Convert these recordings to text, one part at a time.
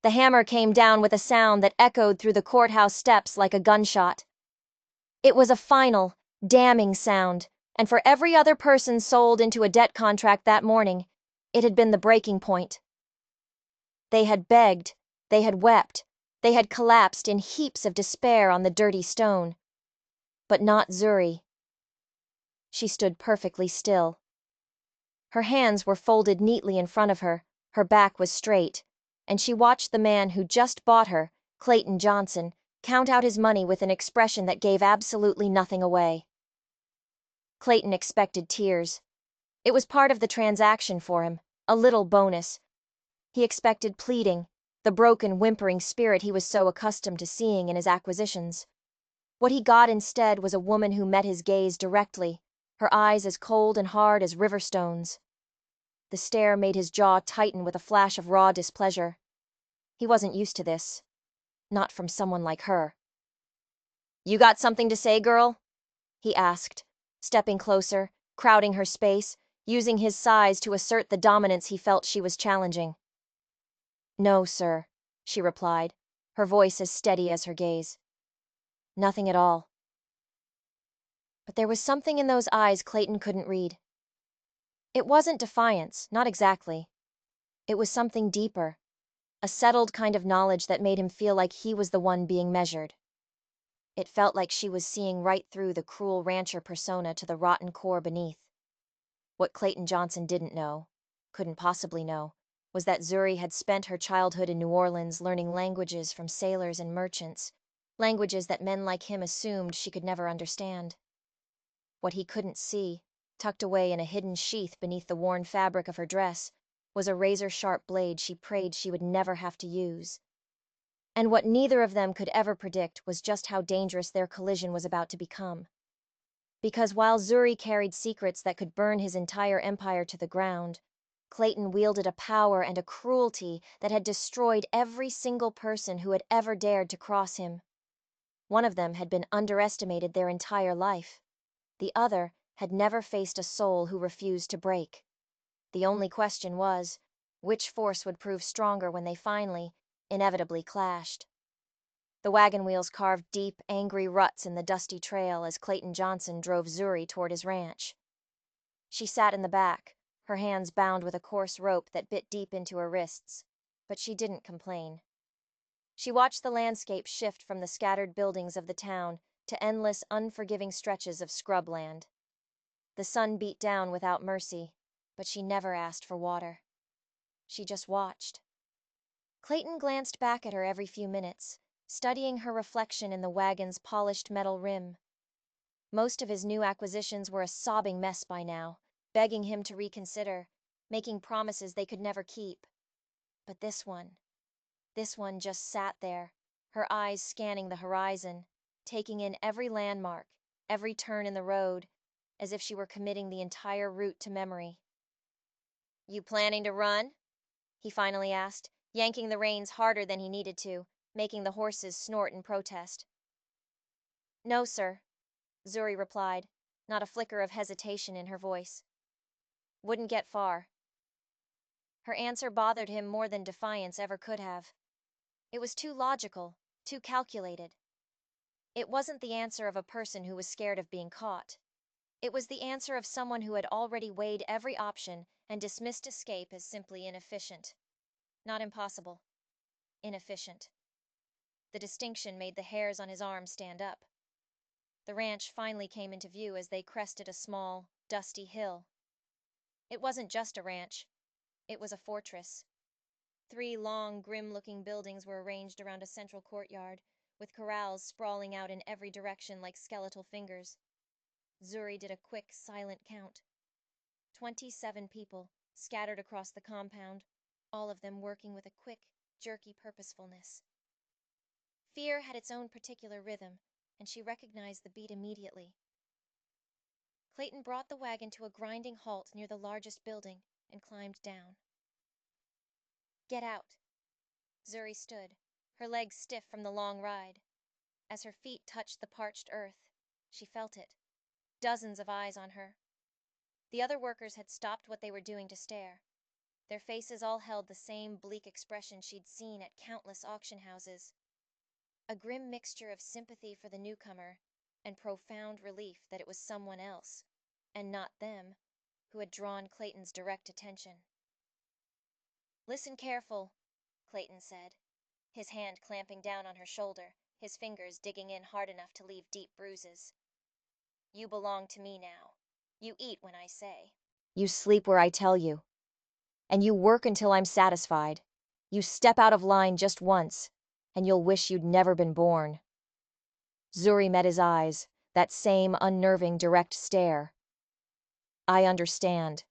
The hammer came down with a sound that echoed through the courthouse steps like a gunshot. It was a final, damning sound, and for every other person sold into a debt contract that morning, it had been the breaking point. They had begged, they had wept, they had collapsed in heaps of despair on the dirty stone. But not Zuri. She stood perfectly still. Her hands were folded neatly in front of her, her back was straight, and she watched the man who just bought her, Clayton Johnson, count out his money with an expression that gave absolutely nothing away. Clayton expected tears. It was part of the transaction for him, a little bonus. He expected pleading, the broken, whimpering spirit he was so accustomed to seeing in his acquisitions. What he got instead was a woman who met his gaze directly, her eyes as cold and hard as river stones. The stare made his jaw tighten with a flash of raw displeasure. He wasn't used to this. Not from someone like her. "You got something to say, girl?" he asked, stepping closer, crowding her space, using his size to assert the dominance he felt she was challenging. "No, sir," she replied, her voice as steady as her gaze. "Nothing at all." But there was something in those eyes Clayton couldn't read. It wasn't defiance, not exactly. It was something deeper, a settled kind of knowledge that made him feel like he was the one being measured. It felt like she was seeing right through the cruel rancher persona to the rotten core beneath. What Clayton Johnson didn't know, couldn't possibly know, was that Zuri had spent her childhood in New Orleans learning languages from sailors and merchants, languages that men like him assumed she could never understand. What he couldn't see, tucked away in a hidden sheath beneath the worn fabric of her dress, was a razor-sharp blade she prayed she would never have to use. And what neither of them could ever predict was just how dangerous their collision was about to become. Because while Zuri carried secrets that could burn his entire empire to the ground, Clayton wielded a power and a cruelty that had destroyed every single person who had ever dared to cross him. One of them had been underestimated their entire life. The other had never faced a soul who refused to break. The only question was, which force would prove stronger when they finally, inevitably clashed? The wagon wheels carved deep, angry ruts in the dusty trail as Clayton Johnson drove Zuri toward his ranch. She sat in the back, her hands bound with a coarse rope that bit deep into her wrists, but she didn't complain. She watched the landscape shift from the scattered buildings of the town to endless, unforgiving stretches of scrubland. The sun beat down without mercy, but she never asked for water. She just watched. Clayton glanced back at her every few minutes, studying her reflection in the wagon's polished metal rim. Most of his new acquisitions were a sobbing mess by now, begging him to reconsider, making promises they could never keep. But this one just sat there, her eyes scanning the horizon, taking in every landmark, every turn in the road, as if she were committing the entire route to memory. "You planning to run?" he finally asked, yanking the reins harder than he needed to, making the horses snort in protest. "No, sir," Zuri replied, not a flicker of hesitation in her voice. "Wouldn't get far." Her answer bothered him more than defiance ever could have. It was too logical, too calculated. It wasn't the answer of a person who was scared of being caught. It was the answer of someone who had already weighed every option and dismissed escape as simply inefficient. Not impossible. Inefficient. The distinction made the hairs on his arms stand up. The ranch finally came into view as they crested a small, dusty hill. It wasn't just a ranch. It was a fortress. 3 long, grim-looking buildings were arranged around a central courtyard, with corrals sprawling out in every direction like skeletal fingers. Zuri did a quick, silent count. 27 people, scattered across the compound, all of them working with a quick, jerky purposefulness. Fear had its own particular rhythm, and she recognized the beat immediately. Clayton brought the wagon to a grinding halt near the largest building and climbed down. "Get out." Zuri stood, her legs stiff from the long ride. As her feet touched the parched earth, she felt it. Dozens of eyes on her. The other workers had stopped what they were doing to stare. Their faces all held the same bleak expression she'd seen at countless auction houses. A grim mixture of sympathy for the newcomer and profound relief that it was someone else, and not them, who had drawn Clayton's direct attention. "Listen careful," Clayton said, his hand clamping down on her shoulder, his fingers digging in hard enough to leave deep bruises. "You belong to me now. You eat when I say. You sleep where I tell you. And you work until I'm satisfied. You step out of line just once, and you'll wish you'd never been born." Zuri met his eyes, that same unnerving direct stare. "I understand."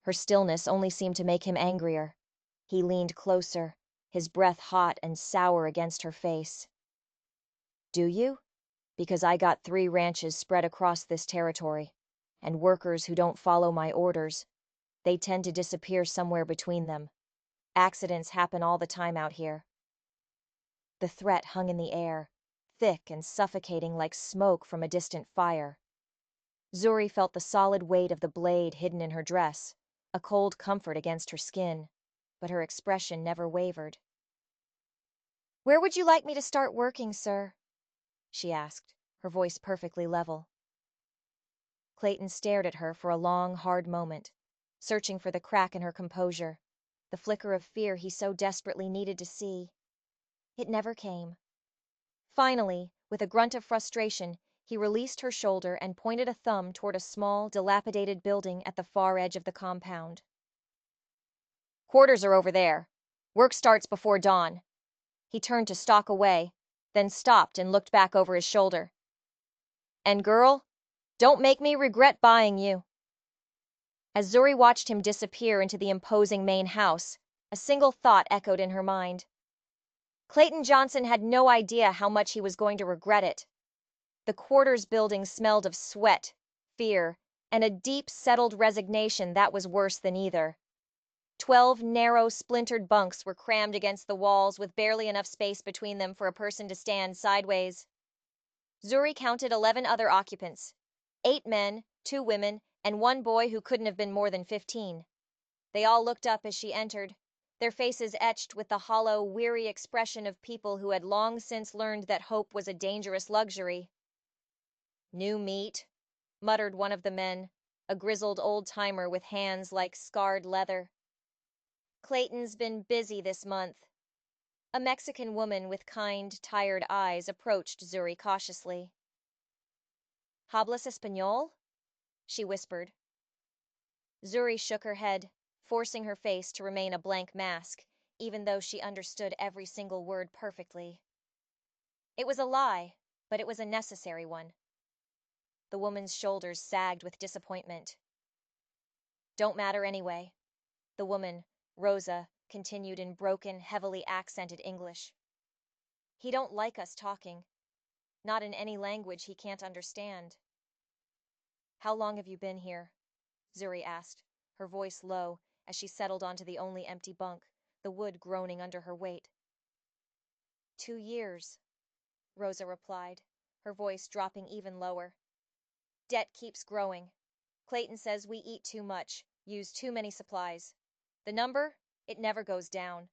Her stillness only seemed to make him angrier. He leaned closer, his breath hot and sour against her face. "Do you? Because I got 3 ranches spread across this territory, and workers who don't follow my orders, they tend to disappear somewhere between them. Accidents happen all the time out here." The threat hung in the air, thick and suffocating like smoke from a distant fire. Zuri felt the solid weight of the blade hidden in her dress, a cold comfort against her skin, but her expression never wavered. "Where would you like me to start working, sir?" she asked, her voice perfectly level. Clayton stared at her for a long, hard moment, searching for the crack in her composure, the flicker of fear he so desperately needed to see. It never came. Finally, with a grunt of frustration, he released her shoulder and pointed a thumb toward a small, dilapidated building at the far edge of the compound. "Quarters are over there. Work starts before dawn." He turned to stalk away, then stopped and looked back over his shoulder. "And girl, don't make me regret buying you." As Zuri watched him disappear into the imposing main house, a single thought echoed in her mind. Clayton Johnson had no idea how much he was going to regret it. The quarters building smelled of sweat, fear, and a deep, settled resignation that was worse than either. 12 narrow, splintered bunks were crammed against the walls with barely enough space between them for a person to stand sideways. Zuri counted 11 other occupants, 8 men, 2 women, and 1 boy who couldn't have been more than 15. They all looked up as she entered, their faces etched with the hollow, weary expression of people who had long since learned that hope was a dangerous luxury. "New meat," muttered one of the men, a grizzled old-timer with hands like scarred leather. "Clayton's been busy this month." A Mexican woman with kind, tired eyes approached Zuri cautiously. "Hablas español?" she whispered. Zuri shook her head, forcing her face to remain a blank mask, even though she understood every single word perfectly. It was a lie, but it was a necessary one. The woman's shoulders sagged with disappointment. "Don't matter anyway," the woman, Rosa, continued in broken, heavily accented English. "He don't like us talking. Not in any language he can't understand." "How long have you been here?" Zuri asked, her voice low, as she settled onto the only empty bunk, the wood groaning under her weight. 2 years, Rosa replied, her voice dropping even lower. "Debt keeps growing. Clayton says we eat too much, use too many supplies. The number, it never goes down."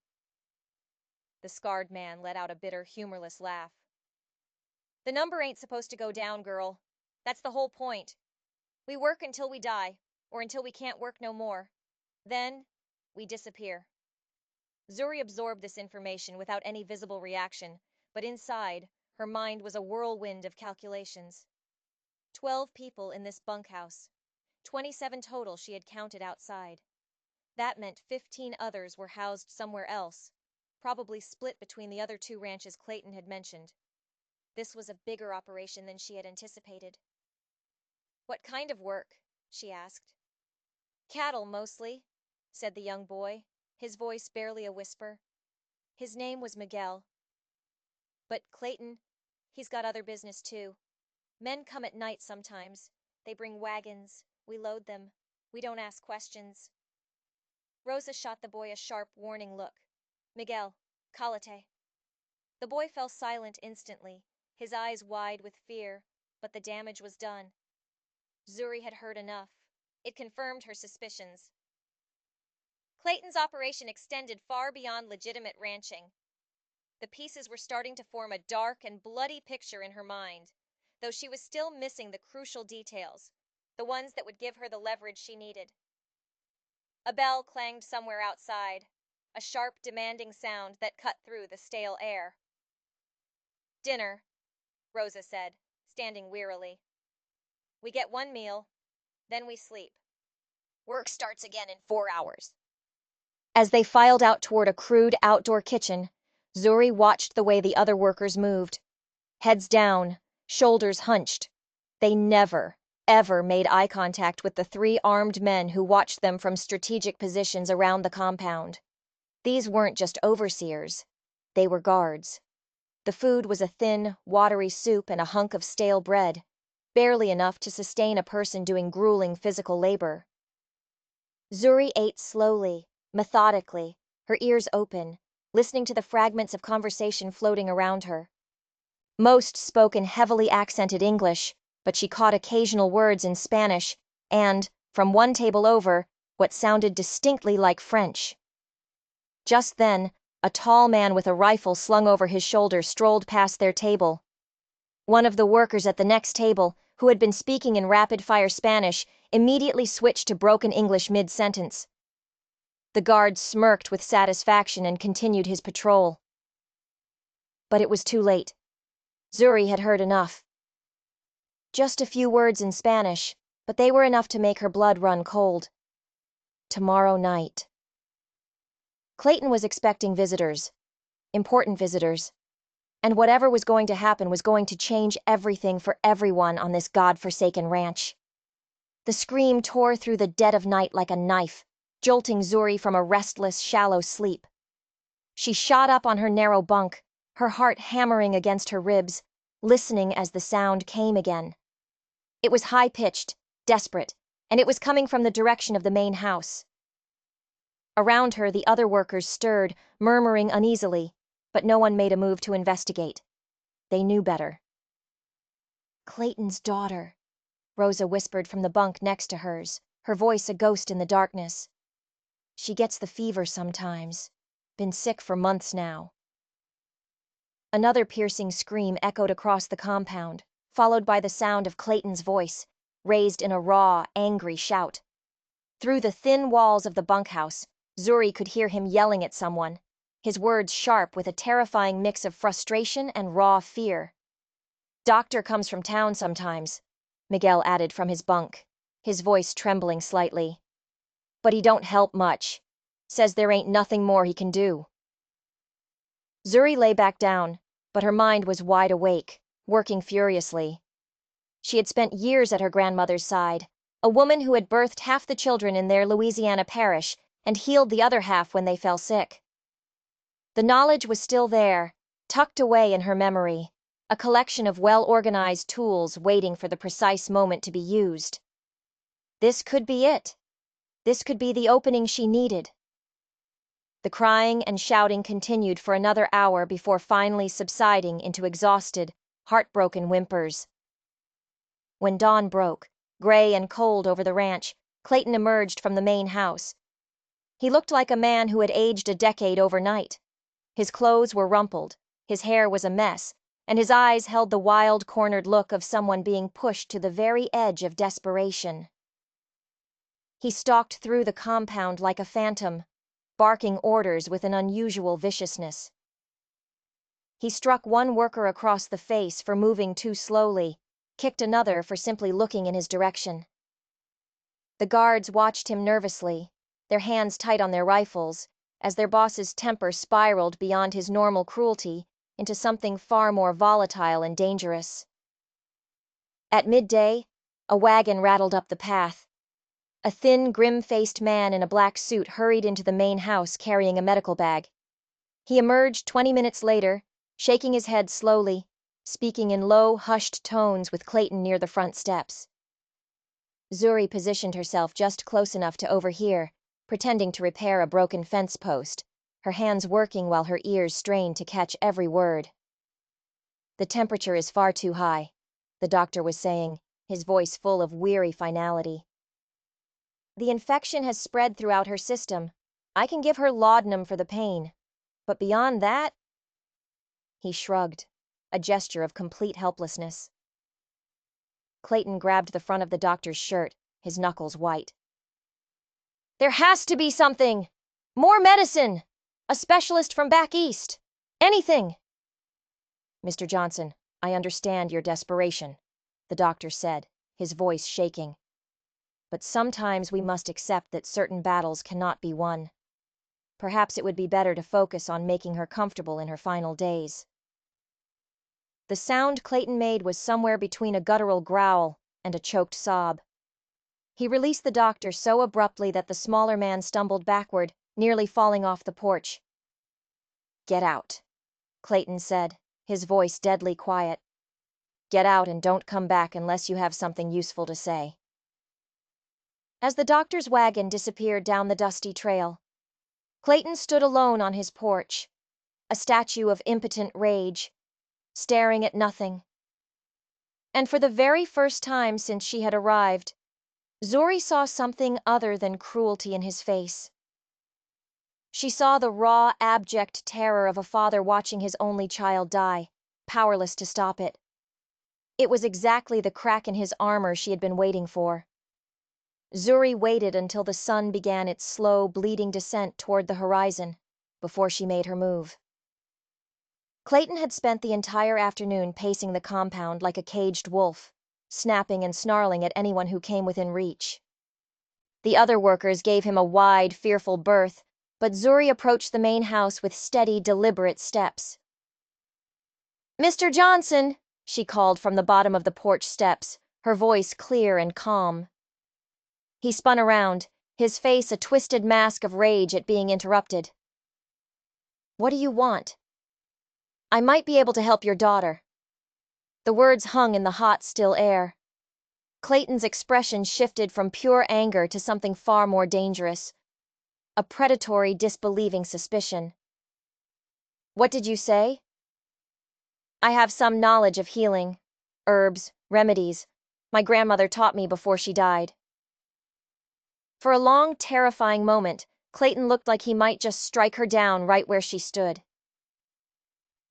The scarred man let out a bitter, humorless laugh. "The number ain't supposed to go down, girl. That's the whole point. We work until we die, or until we can't work no more. Then, we disappear." Zuri absorbed this information without any visible reaction, but inside, her mind was a whirlwind of calculations. 12 people in this bunkhouse. 27 total she had counted outside. That meant 15 others were housed somewhere else, probably split between the other 2 ranches Clayton had mentioned. This was a bigger operation than she had anticipated. "What kind of work?" she asked. "Cattle, mostly," said the young boy, his voice barely a whisper. His name was Miguel. "But Clayton, he's got other business too. Men come at night sometimes. They bring wagons. We load them. We don't ask questions." Rosa shot the boy a sharp, warning look. "Miguel, calate." The boy fell silent instantly, his eyes wide with fear, but the damage was done. Zuri had heard enough. It confirmed her suspicions. Clayton's operation extended far beyond legitimate ranching. The pieces were starting to form a dark and bloody picture in her mind, though she was still missing the crucial details, the ones that would give her the leverage she needed. A bell clanged somewhere outside, a sharp, demanding sound that cut through the stale air. "Dinner," Rosa said, standing wearily. "We get one meal, then we sleep. Work starts again in 4 hours." As they filed out toward a crude outdoor kitchen, Zuri watched the way the other workers moved. Heads down, shoulders hunched. They never, ever made eye contact with the three armed men who watched them from strategic positions around the compound. These weren't just overseers. They were guards. The food was a thin, watery soup and a hunk of stale bread, barely enough to sustain a person doing grueling physical labor. Zuri ate slowly, methodically, her ears open, listening to the fragments of conversation floating around her. Most spoke in heavily accented English, but she caught occasional words in Spanish and, from one table over, what sounded distinctly like French. Just then, a tall man with a rifle slung over his shoulder strolled past their table. One of the workers at the next table, who had been speaking in rapid-fire Spanish, immediately switched to broken English mid-sentence. The guard smirked with satisfaction and continued his patrol. But it was too late. Zuri had heard enough. Just a few words in Spanish, but they were enough to make her blood run cold. Tomorrow night. Clayton was expecting visitors. Important visitors. And whatever was going to happen was going to change everything for everyone on this god-forsaken ranch. The scream tore through the dead of night like a knife, jolting Zuri from a restless, shallow sleep. She shot up on her narrow bunk, her heart hammering against her ribs, listening as the sound came again. It was high-pitched, desperate, and it was coming from the direction of the main house. Around her, the other workers stirred, murmuring uneasily, but no one made a move to investigate. They knew better. "Clayton's daughter," Rosa whispered from the bunk next to hers, her voice a ghost in the darkness. "She gets the fever sometimes. Been sick for months now." Another piercing scream echoed across the compound, followed by the sound of Clayton's voice, raised in a raw, angry shout. Through the thin walls of the bunkhouse, Zuri could hear him yelling at someone, his words sharp with a terrifying mix of frustration and raw fear. "Doctor comes from town sometimes," Miguel added from his bunk, his voice trembling slightly. "But he don't help much. Says there ain't nothing more he can do." Zuri lay back down, but her mind was wide awake, working furiously. She had spent years at her grandmother's side, a woman who had birthed half the children in their Louisiana parish and healed the other half when they fell sick. The knowledge was still there, tucked away in her memory, a collection of well-organized tools waiting for the precise moment to be used. This could be it. This could be the opening she needed. The crying and shouting continued for another hour before finally subsiding into exhausted, heartbroken whimpers. When dawn broke, gray and cold over the ranch, Clayton emerged from the main house. He looked like a man who had aged a decade overnight. His clothes were rumpled, his hair was a mess, and his eyes held the wild, cornered look of someone being pushed to the very edge of desperation. He stalked through the compound like a phantom, barking orders with an unusual viciousness. He struck one worker across the face for moving too slowly, kicked another for simply looking in his direction. The guards watched him nervously, their hands tight on their rifles, as their boss's temper spiraled beyond his normal cruelty into something far more volatile and dangerous. At midday, a wagon rattled up the path. A thin, grim-faced man in a black suit hurried into the main house carrying a medical bag. He emerged 20 minutes later, shaking his head slowly, speaking in low, hushed tones with Clayton near the front steps. Zuri positioned herself just close enough to overhear, pretending to repair a broken fence post, her hands working while her ears strained to catch every word. "The temperature is far too high," the doctor was saying, his voice full of weary finality. "The infection has spread throughout her system. I can give her laudanum for the pain. But beyond that?" He shrugged, a gesture of complete helplessness. Clayton grabbed the front of the doctor's shirt, his knuckles white. "There has to be something! More medicine! A specialist from back east! Anything!" "Mr. Johnson, I understand your desperation," the doctor said, his voice shaking. "But sometimes we must accept that certain battles cannot be won. Perhaps it would be better to focus on making her comfortable in her final days." The sound Clayton made was somewhere between a guttural growl and a choked sob. He released the doctor so abruptly that the smaller man stumbled backward, nearly falling off the porch. "Get out," Clayton said, his voice deadly quiet. "Get out and don't come back unless you have something useful to say." As the doctor's wagon disappeared down the dusty trail, Clayton stood alone on his porch, a statue of impotent rage, staring at nothing. And for the very first time since she had arrived, Zuri saw something other than cruelty in his face. She saw the raw, abject terror of a father watching his only child die, powerless to stop it. It was exactly the crack in his armor she had been waiting for. Zuri waited until the sun began its slow, bleeding descent toward the horizon before she made her move. Clayton had spent the entire afternoon pacing the compound like a caged wolf, snapping and snarling at anyone who came within reach. The other workers gave him a wide, fearful berth, but Zuri approached the main house with steady, deliberate steps. "Mr. Johnson," she called from the bottom of the porch steps, her voice clear and calm. He spun around, his face a twisted mask of rage at being interrupted. "What do you want?" "I might be able to help your daughter." The words hung in the hot, still air. Clayton's expression shifted from pure anger to something far more dangerous. A predatory, disbelieving suspicion. "What did you say?" "I have some knowledge of healing. Herbs, remedies. My grandmother taught me before she died." For a long, terrifying moment, Clayton looked like he might just strike her down right where she stood.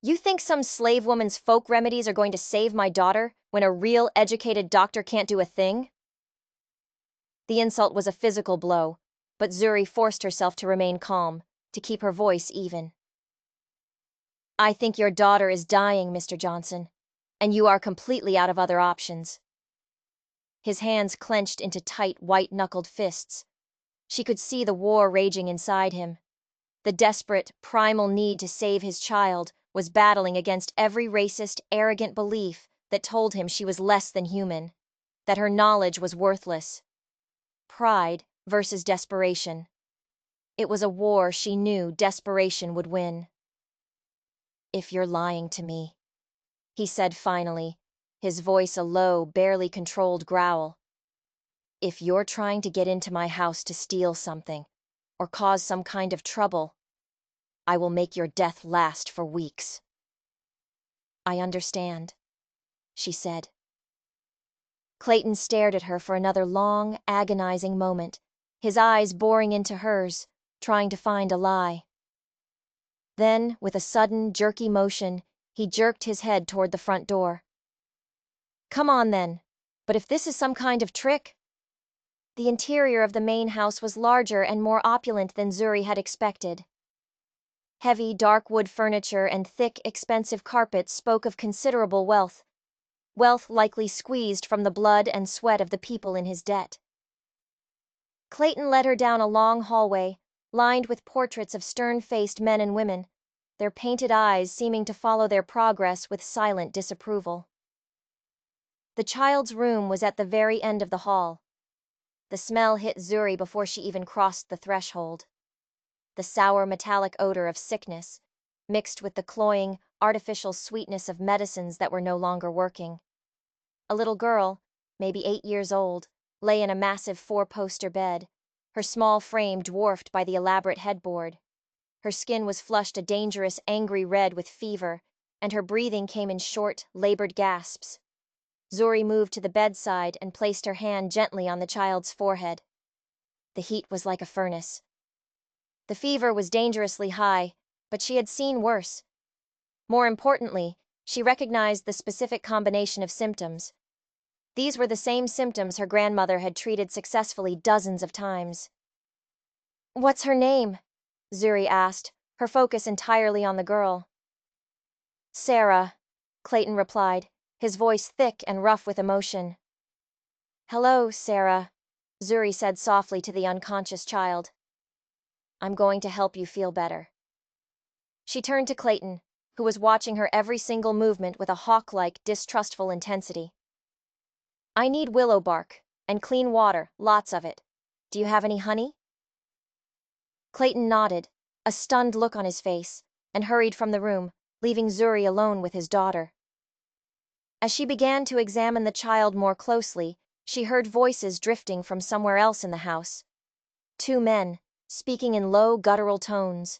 "You think some slave woman's folk remedies are going to save my daughter when a real educated doctor can't do a thing?" The insult was a physical blow, but Zuri forced herself to remain calm, to keep her voice even. "I think your daughter is dying, Mr. Johnson, and you are completely out of other options." His hands clenched into tight, white-knuckled fists. She could see the war raging inside him. The desperate, primal need to save his child was battling against every racist, arrogant belief that told him she was less than human, that her knowledge was worthless. Pride versus desperation. It was a war she knew desperation would win. "If you're lying to me," he said finally, his voice a low, barely controlled growl. "If you're trying to get into my house to steal something, or cause some kind of trouble, I will make your death last for weeks." "I understand," she said. Clayton stared at her for another long, agonizing moment, his eyes boring into hers, trying to find a lie. Then, with a sudden, jerky motion, he jerked his head toward the front door. "Come on, then. But if this is some kind of trick—" The interior of the main house was larger and more opulent than Zuri had expected. Heavy, dark wood furniture and thick, expensive carpets spoke of considerable wealth likely squeezed from the blood and sweat of the people in his debt. Clayton led her down a long hallway, lined with portraits of stern-faced men and women, their painted eyes seeming to follow their progress with silent disapproval. The child's room was at the very end of the hall. The smell hit Zuri before she even crossed the threshold. The sour metallic odor of sickness, mixed with the cloying, artificial sweetness of medicines that were no longer working. A little girl, maybe 8 years old, lay in a massive 4-poster bed, her small frame dwarfed by the elaborate headboard. Her skin was flushed a dangerous, angry red with fever, and her breathing came in short, labored gasps. Zuri moved to the bedside and placed her hand gently on the child's forehead. The heat was like a furnace. The fever was dangerously high, but she had seen worse. More importantly, she recognized the specific combination of symptoms. These were the same symptoms her grandmother had treated successfully dozens of times. "What's her name?" Zuri asked, her focus entirely on the girl. "Sarah," Clayton replied, his voice thick and rough with emotion. "Hello, Sarah," Zuri said softly to the unconscious child. "I'm going to help you feel better." She turned to Clayton, who was watching her every single movement with a hawk-like, distrustful intensity. "I need willow bark, and clean water, lots of it. Do you have any honey?" Clayton nodded, a stunned look on his face, and hurried from the room, leaving Zuri alone with his daughter. As she began to examine the child more closely, she heard voices drifting from somewhere else in the house. Two men, speaking in low, guttural tones,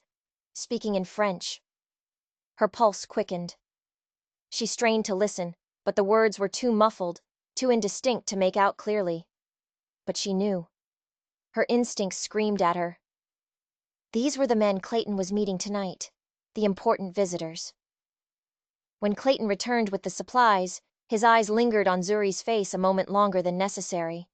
speaking in French. Her pulse quickened. She strained to listen, but the words were too muffled, too indistinct to make out clearly. But she knew. Her instincts screamed at her. These were the men Clayton was meeting tonight, the important visitors. When Clayton returned with the supplies, his eyes lingered on Zuri's face a moment longer than necessary.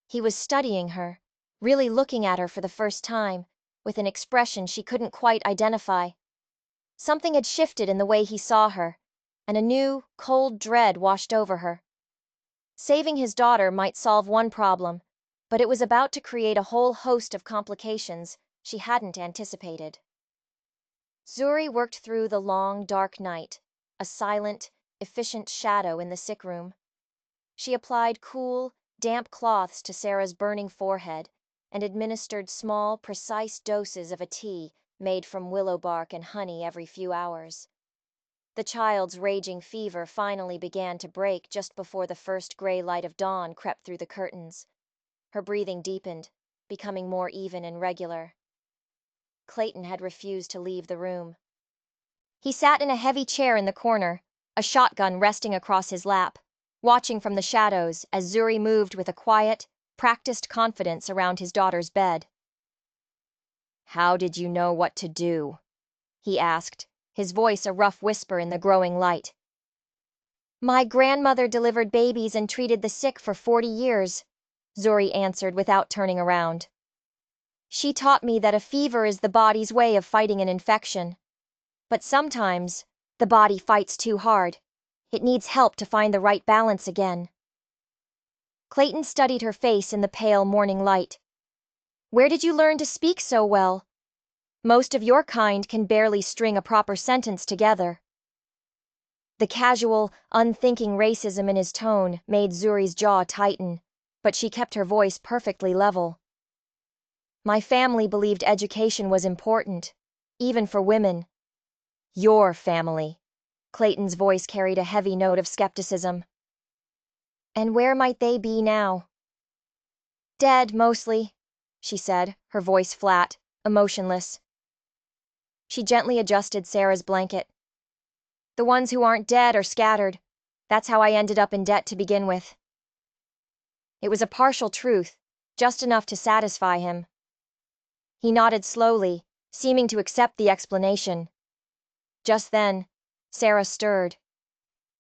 He was studying her, really looking at her for the first time, with an expression she couldn't quite identify. Something had shifted in the way he saw her, and a new, cold dread washed over her. Saving his daughter might solve one problem, but it was about to create a whole host of complications she hadn't anticipated. Zuri worked through the long, dark night, a silent, efficient shadow in the sick room. She applied cool, damp cloths to Sarah's burning forehead and administered small, precise doses of a tea made from willow bark and honey every few hours. The child's raging fever finally began to break just before the first gray light of dawn crept through the curtains. Her breathing deepened, becoming more even and regular. Clayton had refused to leave the room. He sat in a heavy chair in the corner, a shotgun resting across his lap, watching from the shadows as Zuri moved with a quiet, practiced confidence around his daughter's bed. "How did you know what to do?" he asked, his voice a rough whisper in the growing light. "My grandmother delivered babies and treated the sick for 40 years, Zuri answered without turning around. "She taught me that a fever is the body's way of fighting an infection. But sometimes, the body fights too hard. It needs help to find the right balance again." Clayton studied her face in the pale morning light. "Where did you learn to speak so well? Most of your kind can barely string a proper sentence together." The casual, unthinking racism in his tone made Zuri's jaw tighten, but she kept her voice perfectly level. "My family believed education was important, even for women." "Your family." Clayton's voice carried a heavy note of skepticism. "And where might they be now?" "Dead, mostly," she said, her voice flat, emotionless. She gently adjusted Sarah's blanket. "The ones who aren't dead are scattered. That's how I ended up in debt to begin with." It was a partial truth, just enough to satisfy him. He nodded slowly, seeming to accept the explanation. Just then, Sarah stirred.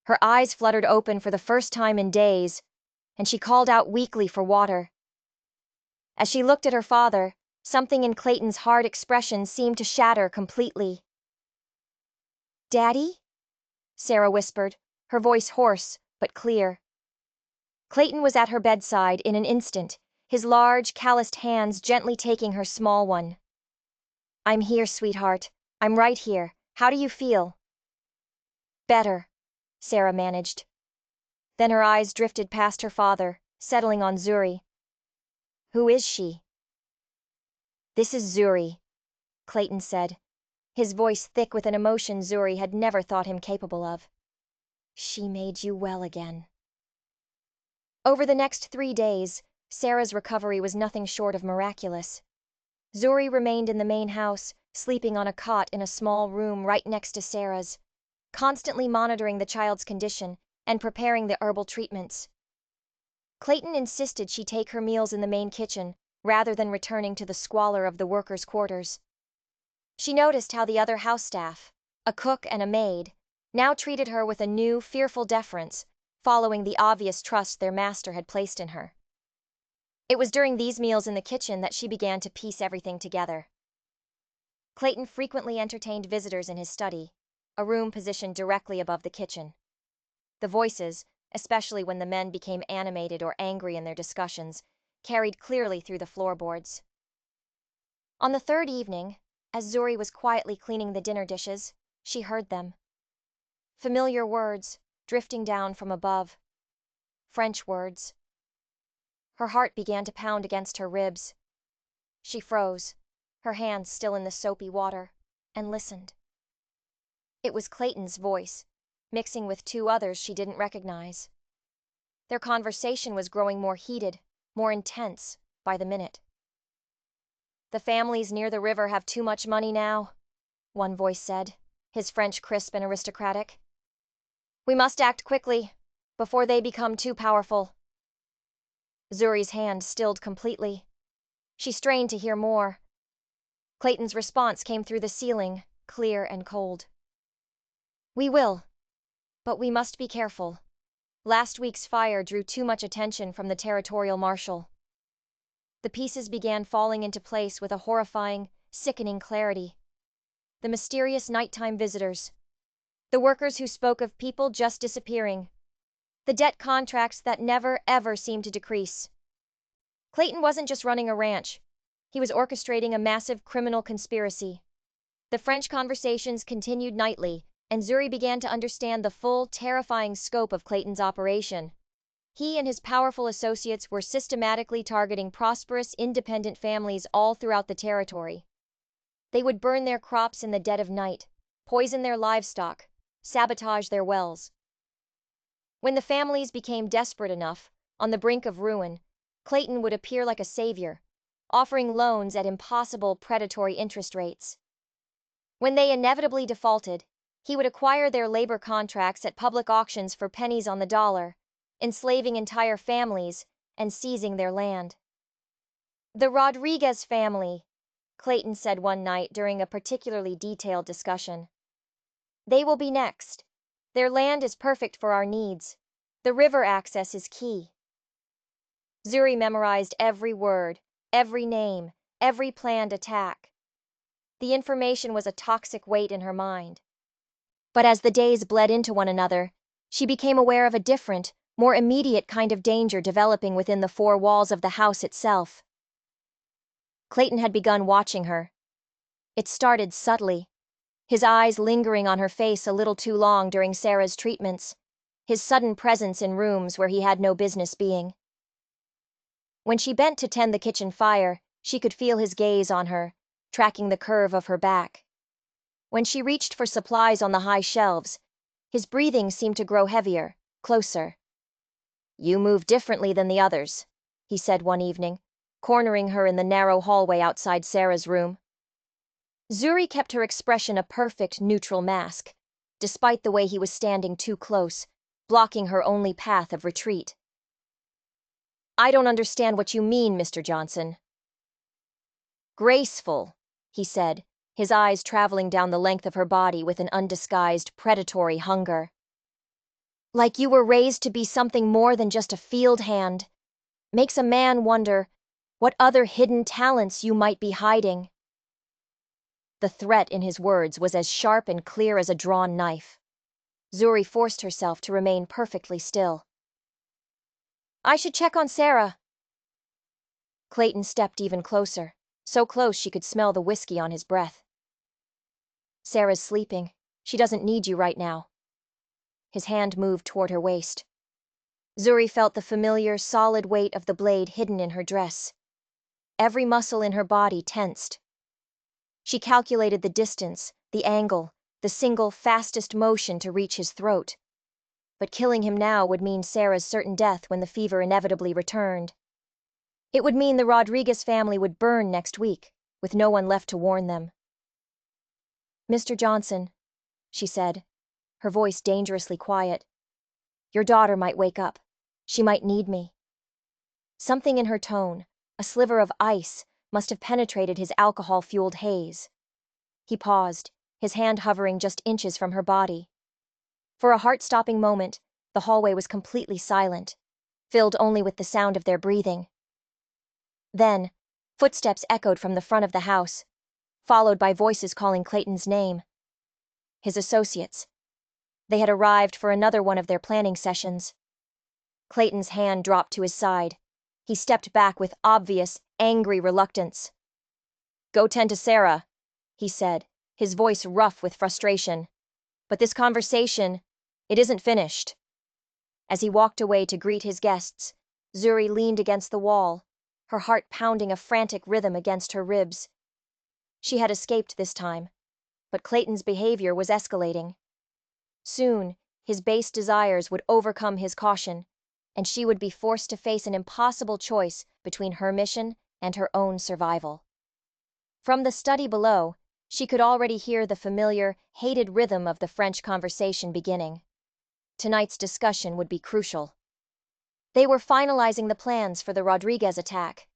Her eyes fluttered open for the first time in days, and she called out weakly for water. As she looked at her father, something in Clayton's hard expression seemed to shatter completely. "Daddy?" Sarah whispered, her voice hoarse but clear. Clayton was at her bedside in an instant, his large, calloused hands gently taking her small one. "I'm here, sweetheart. I'm right here. How do you feel?" "Better," Sarah managed. Then her eyes drifted past her father, settling on Zuri. "Who is she?" "This is Zuri," Clayton said, his voice thick with an emotion Zuri had never thought him capable of. "She made you well again." Over the next 3 days, Sarah's recovery was nothing short of miraculous. Zuri remained in the main house, sleeping on a cot in a small room right next to Sarah's, constantly monitoring the child's condition and preparing the herbal treatments. Clayton insisted she take her meals in the main kitchen, rather than returning to the squalor of the workers' quarters. She noticed how the other house staff, a cook and a maid, now treated her with a new, fearful deference, following the obvious trust their master had placed in her. It was during these meals in the kitchen that she began to piece everything together. Clayton frequently entertained visitors in his study, a room positioned directly above the kitchen. The voices, especially when the men became animated or angry in their discussions, carried clearly through the floorboards. On the third evening, as Zuri was quietly cleaning the dinner dishes, she heard them. Familiar words, drifting down from above. French words. Her heart began to pound against her ribs. She froze, her hands still in the soapy water, and listened. It was Clayton's voice, mixing with two others she didn't recognize. Their conversation was growing more heated, more intense, by the minute. "The families near the river have too much money now," one voice said, his French crisp and aristocratic. "We must act quickly, before they become too powerful." Zuri's hand stilled completely. She strained to hear more. Clayton's response came through the ceiling, clear and cold. "We will, but we must be careful. Last week's fire drew too much attention from the territorial marshal." The pieces began falling into place with a horrifying, sickening clarity. The mysterious nighttime visitors. The workers who spoke of people just disappearing. The debt contracts that never, ever seemed to decrease. Clayton wasn't just running a ranch. He was orchestrating a massive criminal conspiracy. The French conversations continued nightly, and Zuri began to understand the full, terrifying scope of Clayton's operation. He and his powerful associates were systematically targeting prosperous, independent families all throughout the territory. They would burn their crops in the dead of night, poison their livestock, sabotage their wells. When the families became desperate enough, on the brink of ruin, Clayton would appear like a savior, offering loans at impossible predatory interest rates. When they inevitably defaulted, he would acquire their labor contracts at public auctions for pennies on the dollar, enslaving entire families and seizing their land. "The Rodriguez family," Clayton said one night during a particularly detailed discussion. "They will be next. Their land is perfect for our needs. The river access is key." Zuri memorized every word, every name, every planned attack. The information was a toxic weight in her mind. But as the days bled into one another, she became aware of a different, more immediate kind of danger developing within the four walls of the house itself. Clayton had begun watching her. It started subtly, his eyes lingering on her face a little too long during Sarah's treatments, his sudden presence in rooms where he had no business being. When she bent to tend the kitchen fire, she could feel his gaze on her, tracking the curve of her back. When she reached for supplies on the high shelves, his breathing seemed to grow heavier, closer. "You move differently than the others," he said one evening, cornering her in the narrow hallway outside Sarah's room. Zuri kept her expression a perfect neutral mask, despite the way he was standing too close, blocking her only path of retreat. "I don't understand what you mean, Mr. Johnson." "Graceful," he said, his eyes traveling down the length of her body with an undisguised, predatory hunger. "Like you were raised to be something more than just a field hand. Makes a man wonder what other hidden talents you might be hiding." The threat in his words was as sharp and clear as a drawn knife. Zuri forced herself to remain perfectly still. "I should check on Sarah." Clayton stepped even closer, so close she could smell the whiskey on his breath. "Sarah's sleeping. She doesn't need you right now." His hand moved toward her waist. Zuri felt the familiar, solid weight of the blade hidden in her dress. Every muscle in her body tensed. She calculated the distance, the angle, the single fastest motion to reach his throat. But killing him now would mean Sarah's certain death when the fever inevitably returned. It would mean the Rodriguez family would burn next week, with no one left to warn them. "Mr. Johnson," she said, her voice dangerously quiet. "Your daughter might wake up. She might need me." Something in her tone, A sliver of ice must have penetrated his alcohol-fueled haze. He paused, his hand hovering just inches from her body. For a heart-stopping moment, the hallway was completely silent, filled only with the sound of their breathing. Then, footsteps echoed from the front of the house, followed by voices calling Clayton's name. His associates. They had arrived for another one of their planning sessions. Clayton's hand dropped to his side. He stepped back with obvious, angry reluctance. "Go tend to Sarah," he said, his voice rough with frustration. "But this conversation, it isn't finished." As he walked away to greet his guests, Zuri leaned against the wall, her heart pounding a frantic rhythm against her ribs. She had escaped this time, but Clayton's behavior was escalating. Soon, his base desires would overcome his caution, and she would be forced to face an impossible choice between her mission and her own survival. From the study below, she could already hear the familiar, hated rhythm of the French conversation beginning. Tonight's discussion would be crucial. They were finalizing the plans for the Rodriguez attack.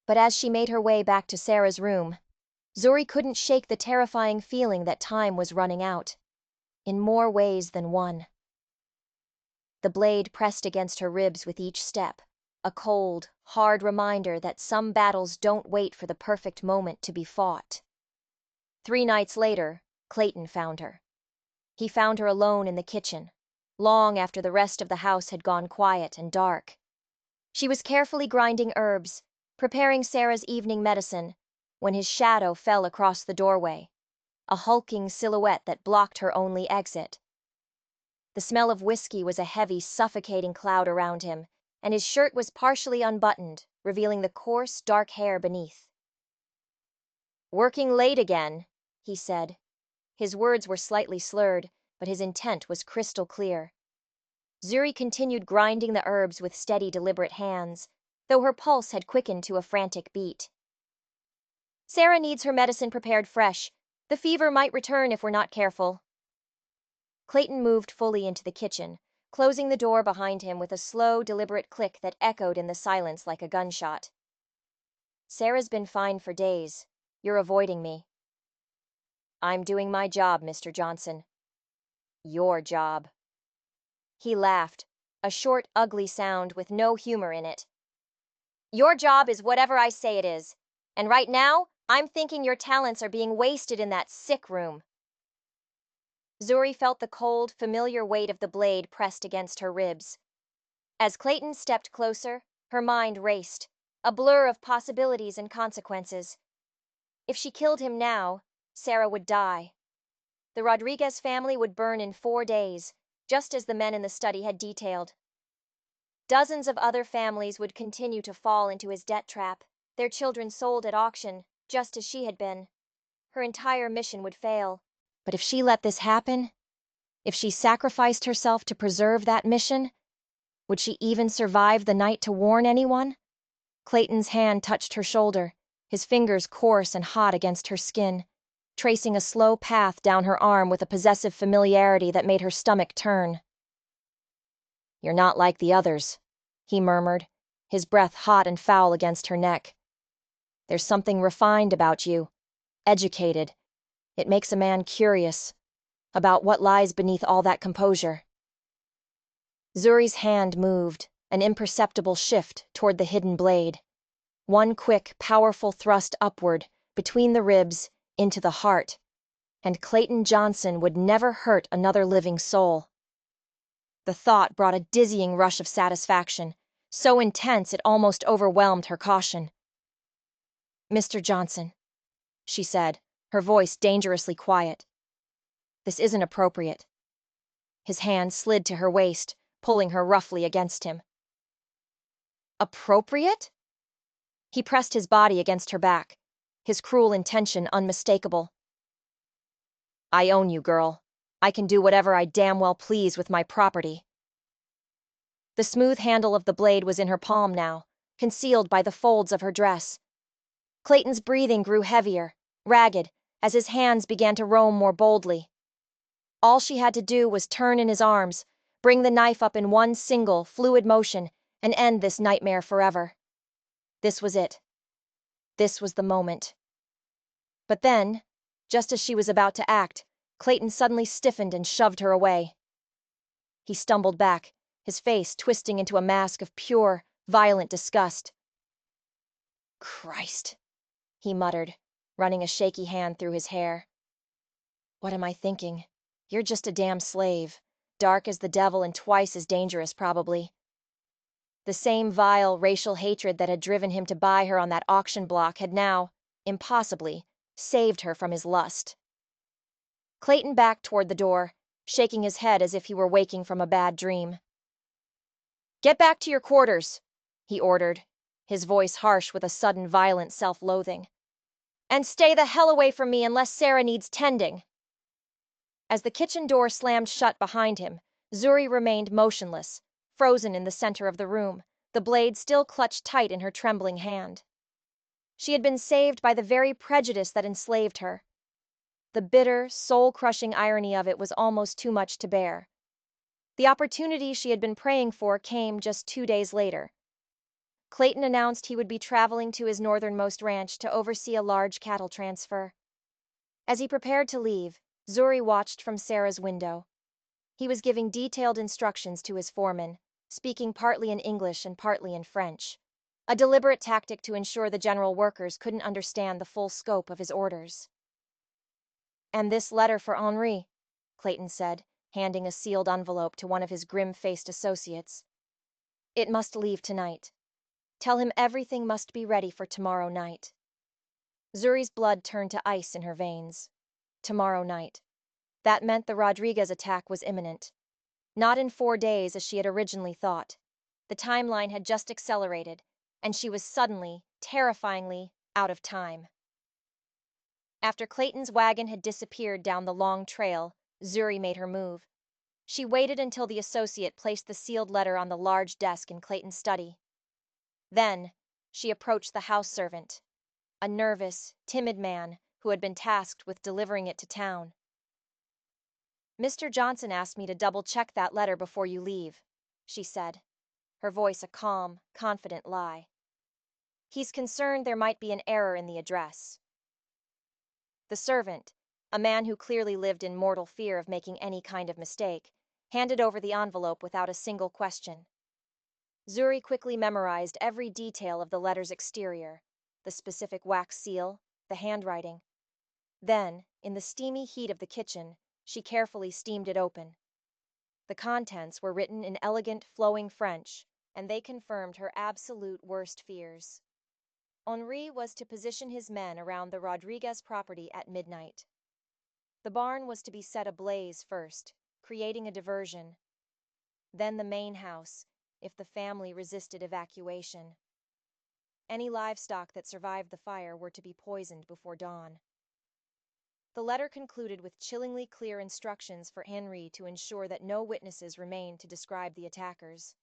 But as she made her way back to Sarah's room, Zuri couldn't shake the terrifying feeling that time was running out. In more ways than one. The blade pressed against her ribs with each step, a cold, hard reminder that some battles don't wait for the perfect moment to be fought. 3 nights later, Clayton found her. He found her alone in the kitchen, long after the rest of the house had gone quiet and dark. She was carefully grinding herbs, preparing Sarah's evening medicine, when his shadow fell across the doorway, a hulking silhouette that blocked her only exit. The smell of whiskey was a heavy, suffocating cloud around him, and his shirt was partially unbuttoned, revealing the coarse, dark hair beneath. "Working late again," he said. His words were slightly slurred, but his intent was crystal clear. Zuri continued grinding the herbs with steady, deliberate hands, though her pulse had quickened to a frantic beat. "Sarah needs her medicine prepared fresh. The fever might return if we're not careful." Clayton moved fully into the kitchen, closing the door behind him with a slow, deliberate click that echoed in the silence like a gunshot. "Sarah's been fine for days. You're avoiding me." "I'm doing my job, Mr. Johnson." "Your job." He laughed, a short, ugly sound with no humor in it. "Your job is whatever I say it is, and right now, I'm thinking your talents are being wasted in that sick room." Zuri felt the cold, familiar weight of the blade pressed against her ribs. As Clayton stepped closer, her mind raced, a blur of possibilities and consequences. If she killed him now, Sarah would die. The Rodriguez family would burn in 4 days, just as the men in the study had detailed. Dozens of other families would continue to fall into his debt trap, their children sold at auction, just as she had been. Her entire mission would fail. But if she let this happen, if she sacrificed herself to preserve that mission, would she even survive the night to warn anyone? Clayton's hand touched her shoulder, his fingers coarse and hot against her skin, tracing a slow path down her arm with a possessive familiarity that made her stomach turn. "You're not like the others," he murmured, his breath hot and foul against her neck. "There's something refined about you, educated. It makes a man curious about what lies beneath all that composure." Zuri's hand moved, an imperceptible shift toward the hidden blade. One quick, powerful thrust upward, between the ribs, into the heart. And Clayton Johnson would never hurt another living soul. The thought brought a dizzying rush of satisfaction, so intense it almost overwhelmed her caution. "Mr. Johnson," she said, her voice dangerously quiet. "This isn't appropriate." His hand slid to her waist, pulling her roughly against him. "Appropriate?" He pressed his body against her back, his cruel intention unmistakable. "I own you, girl. I can do whatever I damn well please with my property." The smooth handle of the blade was in her palm now, concealed by the folds of her dress. Clayton's breathing grew heavier, ragged, as his hands began to roam more boldly. All she had to do was turn in his arms, bring the knife up in one single, fluid motion, and end this nightmare forever. This was it. This was the moment. But then, just as she was about to act, Clayton suddenly stiffened and shoved her away. He stumbled back, his face twisting into a mask of pure, violent disgust. "Christ," he muttered, running a shaky hand through his hair. "What am I thinking? You're just a damn slave. Dark as the devil and twice as dangerous, probably." The same vile racial hatred that had driven him to buy her on that auction block had now, impossibly, saved her from his lust. Clayton backed toward the door, shaking his head as if he were waking from a bad dream. "Get back to your quarters," he ordered, his voice harsh with a sudden violent self-loathing. "And stay the hell away from me unless Sarah needs tending." As the kitchen door slammed shut behind him, Zuri remained motionless, frozen in the center of the room, the blade still clutched tight in her trembling hand. She had been saved by the very prejudice that enslaved her. The bitter, soul-crushing irony of it was almost too much to bear. The opportunity she had been praying for came just 2 days later. Clayton announced he would be traveling to his northernmost ranch to oversee a large cattle transfer. As he prepared to leave, Zuri watched from Sarah's window. He was giving detailed instructions to his foreman, speaking partly in English and partly in French, a deliberate tactic to ensure the general workers couldn't understand the full scope of his orders. "And this letter for Henri," Clayton said, handing a sealed envelope to one of his grim-faced associates. "It must leave tonight. Tell him everything must be ready for tomorrow night." Zuri's blood turned to ice in her veins. Tomorrow night. That meant the Rodriguez attack was imminent. Not in 4 days as she had originally thought. The timeline had just accelerated, and she was suddenly, terrifyingly, out of time. After Clayton's wagon had disappeared down the long trail, Zuri made her move. She waited until the associate placed the sealed letter on the large desk in Clayton's study. Then, she approached the house servant, a nervous, timid man who had been tasked with delivering it to town. "Mr. Johnson asked me to double-check that letter before you leave," she said, her voice a calm, confident lie. "He's concerned there might be an error in the address." The servant, a man who clearly lived in mortal fear of making any kind of mistake, handed over the envelope without a single question. Zuri quickly memorized every detail of the letter's exterior, the specific wax seal, the handwriting. Then, in the steamy heat of the kitchen, she carefully steamed it open. The contents were written in elegant, flowing French, and they confirmed her absolute worst fears. Henri was to position his men around the Rodriguez property at midnight. The barn was to be set ablaze first, creating a diversion. Then the main house, if the family resisted evacuation. Any livestock that survived the fire were to be poisoned before dawn. The letter concluded with chillingly clear instructions for Henri to ensure that no witnesses remained to describe the attackers.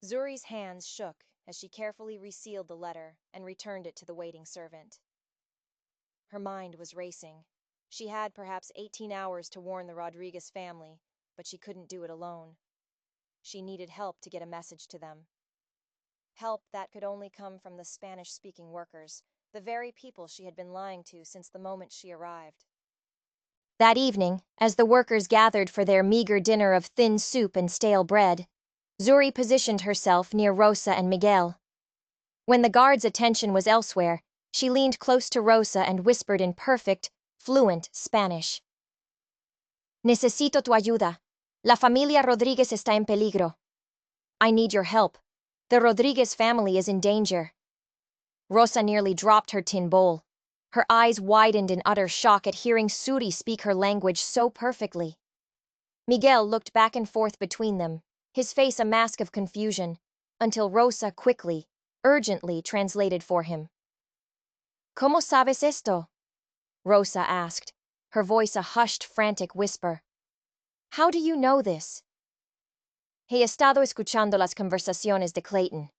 Zuri's hands shook as she carefully resealed the letter and returned it to the waiting servant. Her mind was racing. She had perhaps 18 hours to warn the Rodriguez family, but she couldn't do it alone. She needed help to get a message to them. Help that could only come from the Spanish-speaking workers, the very people she had been lying to since the moment she arrived. That evening, as the workers gathered for their meager dinner of thin soup and stale bread, Zuri positioned herself near Rosa and Miguel. When the guards' attention was elsewhere, she leaned close to Rosa and whispered in perfect, fluent Spanish. "Necesito tu ayuda. La familia Rodriguez está en peligro. I need your help. The Rodriguez family is in danger." Rosa nearly dropped her tin bowl. Her eyes widened in utter shock at hearing Zuri speak her language so perfectly. Miguel looked back and forth between them, his face a mask of confusion, until Rosa quickly, urgently translated for him. "¿Cómo sabes esto?" Rosa asked, her voice a hushed, frantic whisper. "How do you know this?" "He estado escuchando las conversaciones de Clayton,"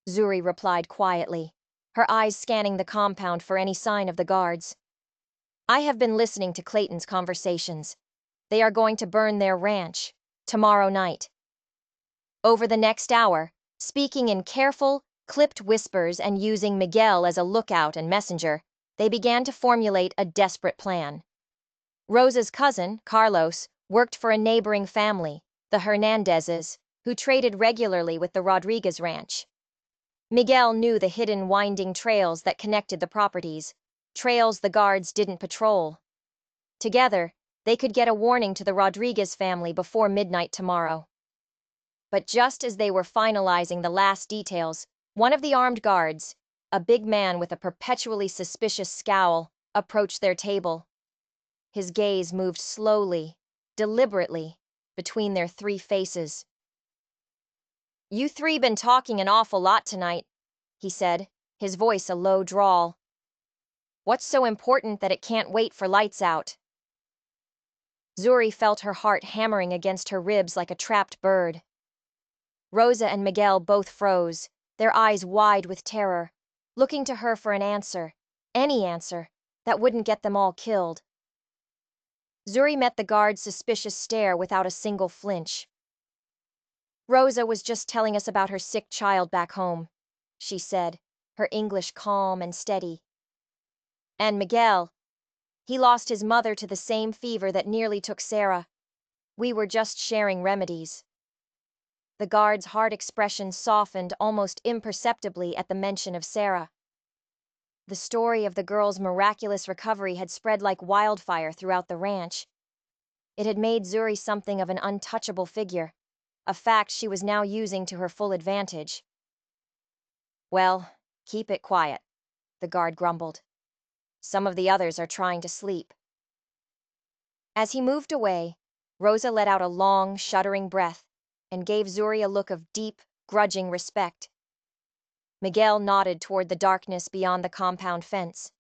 Zuri replied quietly, her eyes scanning the compound for any sign of the guards. "I have been listening to Clayton's conversations. They are going to burn their ranch, tomorrow night." Over the next hour, speaking in careful, Clipped whispers and using Miguel as a lookout and messenger, they began to formulate a desperate plan. Rosa's cousin, Carlos, worked for a neighboring family, the Hernandezes, who traded regularly with the Rodriguez ranch. Miguel knew the hidden winding trails that connected the properties, trails the guards didn't patrol. Together, they could get a warning to the Rodriguez family before midnight tomorrow. But just as they were finalizing the last details, one of the armed guards, a big man with a perpetually suspicious scowl, approached their table. His gaze moved slowly, deliberately, between their three faces. "You three been talking an awful lot tonight," he said, his voice a low drawl. "What's so important that it can't wait for lights out?" Zuri felt her heart hammering against her ribs like a trapped bird. Rosa and Miguel both froze, their eyes wide with terror, looking to her for an answer, any answer, that wouldn't get them all killed. Zuri met the guard's suspicious stare without a single flinch. "Rosa was just telling us about her sick child back home," she said, her English calm and steady. "And Miguel, he lost his mother to the same fever that nearly took Sarah. We were just sharing remedies." The guard's hard expression softened almost imperceptibly at the mention of Sarah. The story of the girl's miraculous recovery had spread like wildfire throughout the ranch. It had made Zuri something of an untouchable figure, a fact she was now using to her full advantage. "Well, keep it quiet," the guard grumbled. "Some of the others are trying to sleep." As he moved away, Rosa let out a long, shuddering breath and gave Zuri a look of deep, grudging respect. Miguel nodded toward the darkness beyond the compound fence.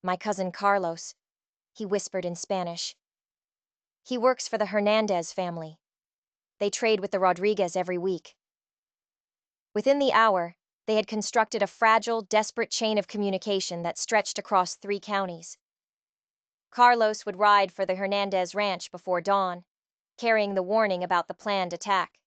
"My cousin Carlos," he whispered in Spanish. "He works for the Hernandez family. They trade with the Rodriguez every week." Within the hour, they had constructed a fragile, desperate chain of communication that stretched across 3 counties. Carlos would ride for the Hernandez ranch before dawn, carrying the warning about the planned attack.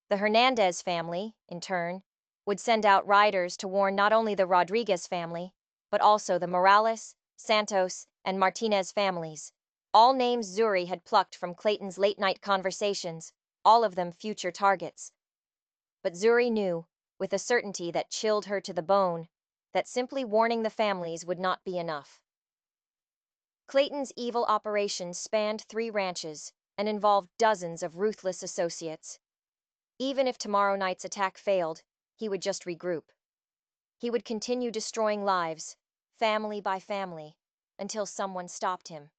The Hernandez family, in turn, would send out riders to warn not only the Rodriguez family, but also the Morales, Santos, and Martinez families, all names Zuri had plucked from Clayton's late-night conversations, all of them future targets. But Zuri knew, with a certainty that chilled her to the bone, that simply warning the families would not be enough. Clayton's evil operations spanned 3 ranches and involved dozens of ruthless associates. Even if tomorrow night's attack failed, he would just regroup. He would continue destroying lives, family by family, until someone stopped him.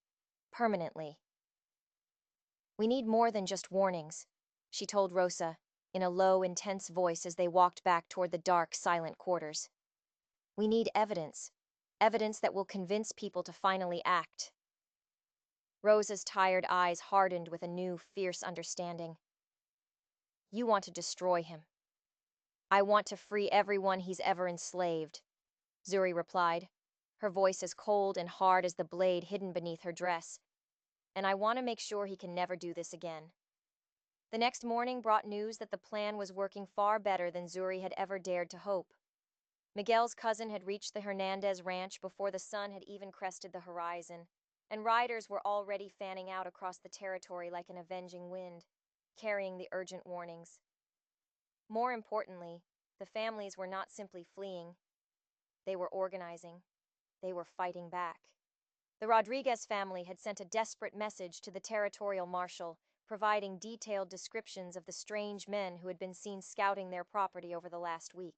Permanently. "We need more than just warnings," she told Rosa, in a low, intense voice as they walked back toward the dark, silent quarters. "We need evidence. Evidence that will convince people to finally act." Rosa's tired eyes hardened with a new, fierce understanding. "You want to destroy him." "I want to free everyone he's ever enslaved," Zuri replied, her voice as cold and hard as the blade hidden beneath her dress. "And I want to make sure he can never do this again." The next morning brought news that the plan was working far better than Zuri had ever dared to hope. Miguel's cousin had reached the Hernandez ranch before the sun had even crested the horizon, and riders were already fanning out across the territory like an avenging wind, carrying the urgent warnings. More importantly, the families were not simply fleeing. They were organizing. They were fighting back. The Rodriguez family had sent a desperate message to the territorial marshal, providing detailed descriptions of the strange men who had been seen scouting their property over the last week.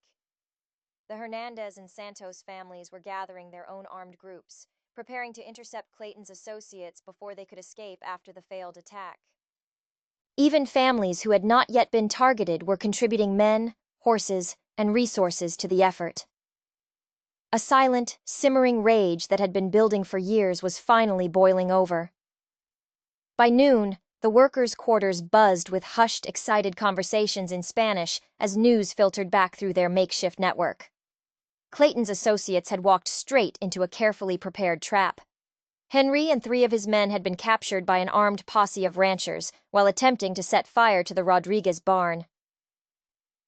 The Hernandez and Santos families were gathering their own armed groups, preparing to intercept Clayton's associates before they could escape after the failed attack. Even families who had not yet been targeted were contributing men, horses, and resources to the effort. A silent, simmering rage that had been building for years was finally boiling over. By noon, the workers' quarters buzzed with hushed, excited conversations in Spanish as news filtered back through their makeshift network. Clayton's associates had walked straight into a carefully prepared trap. Henry and 3 of his men had been captured by an armed posse of ranchers while attempting to set fire to the Rodriguez barn.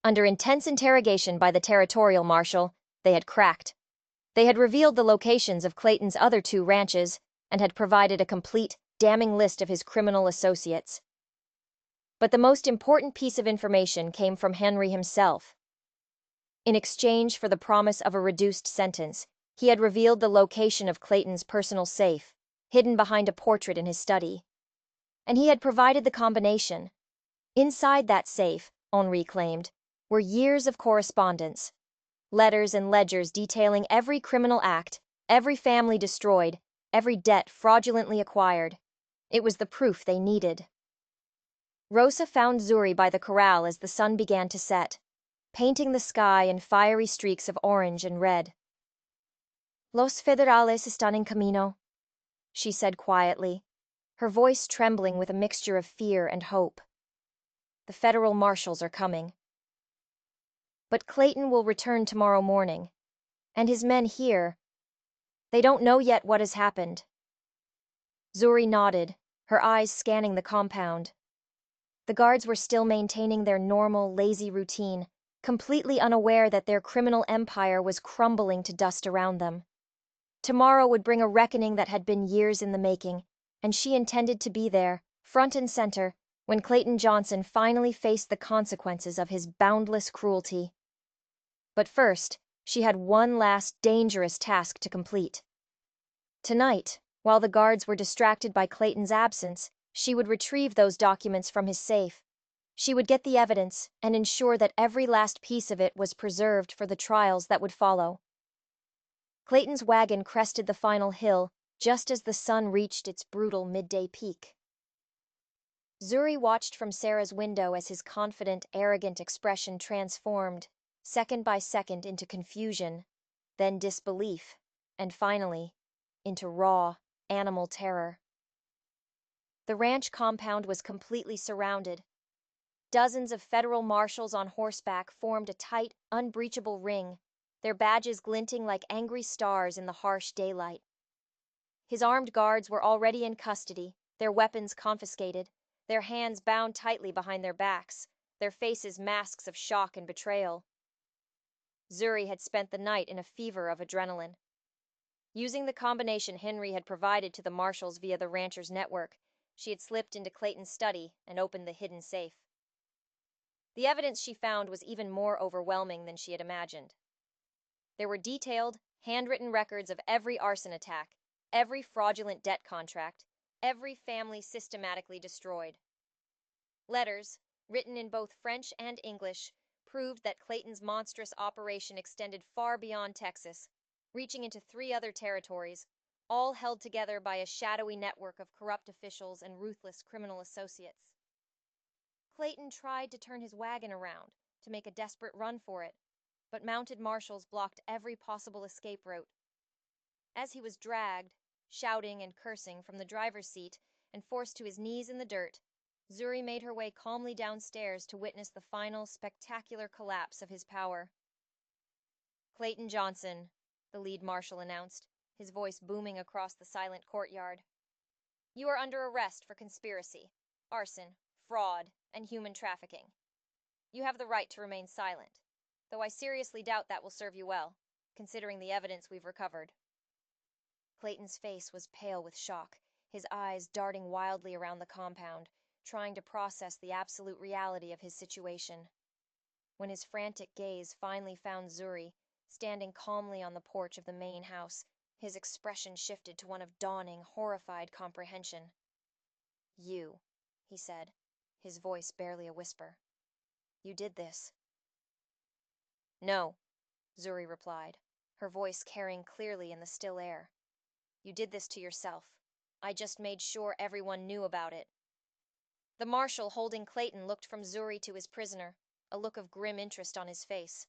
Under intense interrogation by the territorial marshal, they had cracked. They had revealed the locations of Clayton's other 2 ranches and had provided a complete, damning list of his criminal associates. But the most important piece of information came from Henry himself. In exchange for the promise of a reduced sentence, he had revealed the location of Clayton's personal safe, hidden behind a portrait in his study. And he had provided the combination. Inside that safe, Henri claimed, were years of correspondence, letters and ledgers detailing every criminal act, every family destroyed, every debt fraudulently acquired. It was the proof they needed. Rosa found Zuri by the corral as the sun began to set, painting the sky in fiery streaks of orange and red. "Los federales están en camino," she said quietly, her voice trembling with a mixture of fear and hope. "The federal marshals are coming. But Clayton will return tomorrow morning. And his men here, they don't know yet what has happened." Zuri nodded, her eyes scanning the compound. The guards were still maintaining their normal, lazy routine, completely unaware that their criminal empire was crumbling to dust around them. Tomorrow would bring a reckoning that had been years in the making, and she intended to be there, front and center, when Clayton Johnson finally faced the consequences of his boundless cruelty. But first, she had one last dangerous task to complete. Tonight, while the guards were distracted by Clayton's absence, she would retrieve those documents from his safe. She would get the evidence and ensure that every last piece of it was preserved for the trials that would follow. Clayton's wagon crested the final hill just as the sun reached its brutal midday peak. Zuri watched from Sarah's window as his confident, arrogant expression transformed, second by second, into confusion, then disbelief, and finally, into raw, animal terror. The ranch compound was completely surrounded. Dozens of federal marshals on horseback formed a tight, unbreachable ring, their badges glinting like angry stars in the harsh daylight. His armed guards were already in custody, their weapons confiscated, their hands bound tightly behind their backs, their faces masks of shock and betrayal. Zuri had spent the night in a fever of adrenaline. Using the combination Henry had provided to the marshals via the rancher's network, she had slipped into Clayton's study and opened the hidden safe. The evidence she found was even more overwhelming than she had imagined. There were detailed, handwritten records of every arson attack, every fraudulent debt contract, every family systematically destroyed. Letters, written in both French and English, proved that Clayton's monstrous operation extended far beyond Texas, reaching into 3 other territories, all held together by a shadowy network of corrupt officials and ruthless criminal associates. Clayton tried to turn his wagon around, to make a desperate run for it, but mounted marshals blocked every possible escape route. As he was dragged, shouting and cursing, from the driver's seat and forced to his knees in the dirt, Zuri made her way calmly downstairs to witness the final, spectacular collapse of his power. "Clayton Johnson," the lead marshal announced, his voice booming across the silent courtyard. "You are under arrest for conspiracy, arson, fraud, and human trafficking. You have the right to remain silent, though I seriously doubt that will serve you well, considering the evidence we've recovered." Clayton's face was pale with shock, his eyes darting wildly around the compound, trying to process the absolute reality of his situation. When his frantic gaze finally found Zuri, standing calmly on the porch of the main house, his expression shifted to one of dawning, horrified comprehension. "You," he said, his voice barely a whisper. "You did this." "No," Zuri replied, her voice carrying clearly in the still air. "You did this to yourself. I just made sure everyone knew about it." The marshal holding Clayton looked from Zuri to his prisoner, a look of grim interest on his face.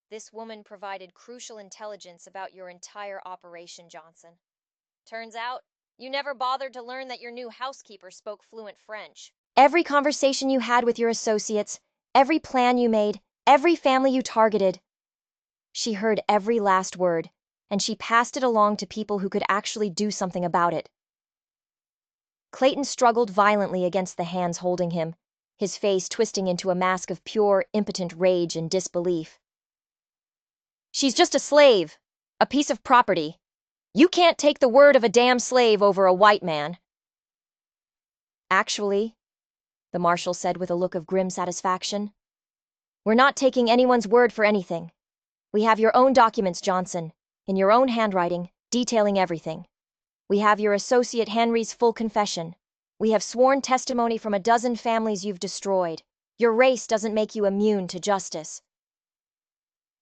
"This woman provided crucial intelligence about your entire operation, Johnson. Turns out, you never bothered to learn that your new housekeeper spoke fluent French. Every conversation you had with your associates, every plan you made, every family you targeted." She heard every last word, and she passed it along to people who could actually do something about it. Clayton struggled violently against the hands holding him, his face twisting into a mask of pure, impotent rage and disbelief. "She's just a slave, a piece of property. You can't take the word of a damn slave over a white man." "Actually," the marshal said with a look of grim satisfaction, "we're not taking anyone's word for anything. We have your own documents, Johnson, in your own handwriting, detailing everything. We have your associate Henry's full confession. We have sworn testimony from a dozen families you've destroyed. Your race doesn't make you immune to justice."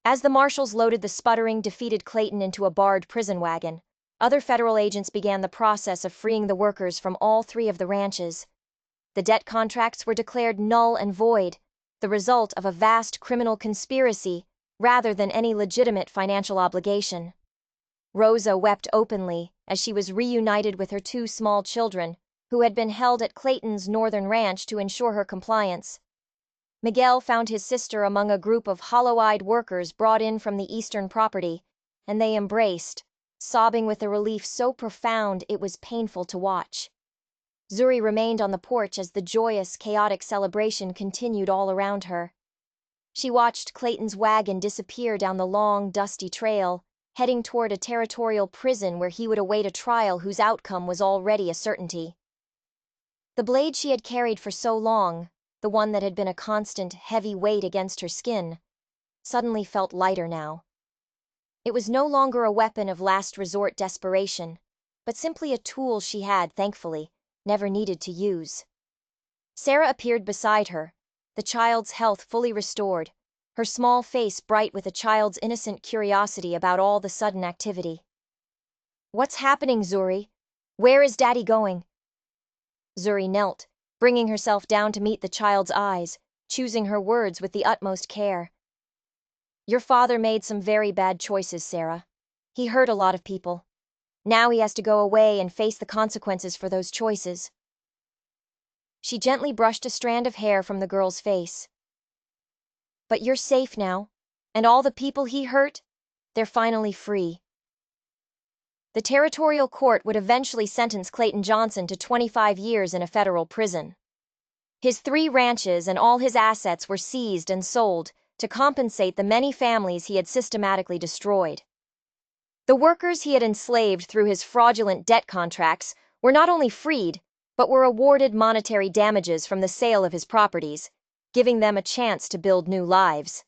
As the marshals loaded the sputtering, defeated Clayton into a barred prison wagon, other federal agents began the process of freeing the workers from all three of the ranches. The debt contracts were declared null and void, the result of a vast criminal conspiracy rather than any legitimate financial obligation. Rosa wept openly as she was reunited with her two small children, who had been held at Clayton's northern ranch to ensure her compliance. Miguel found his sister among a group of hollow-eyed workers brought in from the eastern property, and they embraced, sobbing with a relief so profound it was painful to watch. Zuri remained on the porch as the joyous, chaotic celebration continued all around her. She watched Clayton's wagon disappear down the long, dusty trail, heading toward a territorial prison where he would await a trial whose outcome was already a certainty. The blade she had carried for so long, the one that had been a constant, heavy weight against her skin, suddenly felt lighter now. It was no longer a weapon of last resort desperation, but simply a tool she had, thankfully, never needed to use. Sarah appeared beside her, the child's health fully restored, her small face bright with a child's innocent curiosity about all the sudden activity. "What's happening, Zuri? Where is Daddy going?" Zuri knelt, bringing herself down to meet the child's eyes, choosing her words with the utmost care. "Your father made some very bad choices, Sarah. He hurt a lot of people. Now he has to go away and face the consequences for those choices." She gently brushed a strand of hair from the girl's face. "But you're safe now, and all the people he hurt, they're finally free." The territorial court would eventually sentence Clayton Johnson to 25 years in a federal prison. His 3 ranches and all his assets were seized and sold to compensate the many families he had systematically destroyed. The workers he had enslaved through his fraudulent debt contracts were not only freed, but were awarded monetary damages from the sale of his properties, giving them a chance to build new lives.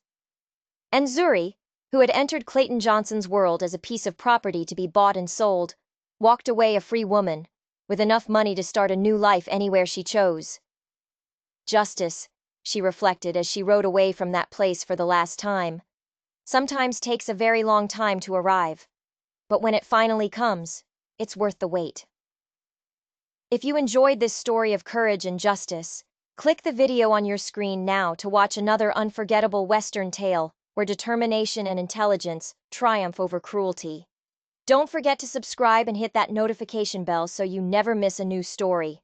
And Zuri, who had entered Clayton Johnson's world as a piece of property to be bought and sold, walked away a free woman, with enough money to start a new life anywhere she chose. Justice, she reflected as she rode away from that place for the last time, sometimes takes a very long time to arrive, but when it finally comes, it's worth the wait. If you enjoyed this story of courage and justice, click the video on your screen now to watch another unforgettable Western tale where determination and intelligence triumph over cruelty. Don't forget to subscribe and hit that notification bell so you never miss a new story.